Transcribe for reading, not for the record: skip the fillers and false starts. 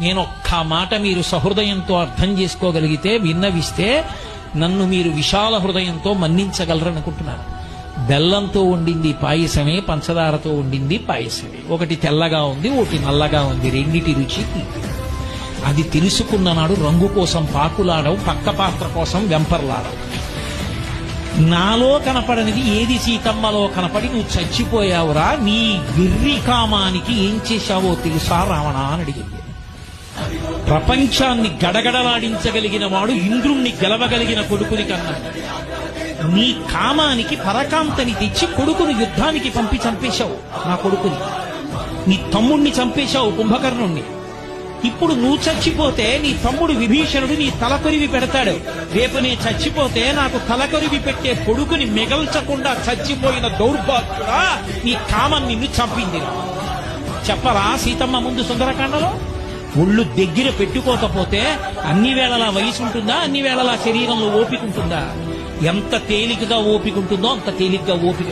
నేను ఒక్క మాట మీరు సహృదయంతో అర్థం చేసుకోగలిగితే, విన్నవిస్తే నన్ను మీరు విశాల హృదయంతో మన్నించగలరనుకుంటున్నారు. బెల్లంతో వండింది పాయసమే, పంచదారతో వండింది పాయసమే. ఒకటి తెల్లగా ఉంది, ఒకటి నల్లగా ఉంది, రెండిటి రుచి అది తెలుసుకున్న నాడు రంగు కోసం పాకులాడవు, పక్క పాత్ర కోసం వెంపర్లాడవు. నాలో కనపడనిది ఏది సీతమ్మలో కనపడి నువ్వు చచ్చిపోయావురా, నీ వెర్రి కామానికి ఏం చేశావో తెలుసా రావణ అని అడిగింది. ప్రపంచాన్ని గడగడలాడించగలిగిన వాడు ఇంద్రుణ్ణి గెలవగలిగిన కొడుకుని కన్నా నీ కామానికి పరకాంతని తెచ్చి కొడుకుని యుద్ధానికి పంపి చంపేశావు. నా కొడుకుని, నీ తమ్ముణ్ణి చంపేశావు, కుంభకర్ణుణ్ణి. ఇప్పుడు నువ్వు చచ్చిపోతే నీ తమ్ముడు విభీషణుడు నీ తల కొరివి పెడతాడు. రేపు నేను చచ్చిపోతే నాకు తల కొరివి పెట్టే కొడుకుని మిగల్చకుండా చచ్చిపోయిన దౌర్భాగ్యుడా, నీ కామం నిన్ను చంపింది. చెప్పరా సీతమ్మ ముందు సుందరకాండలో? ఒళ్ళు దగ్గర పెట్టుకోకపోతే అన్ని వేళలా వయసు ఉంటుందా, అన్ని వేళలా శరీరంలో ఓపిక ఉంటుందా? ఎంత తేలికగా ఓపిక ఉంటుందో అంత తేలికగా ఓపిక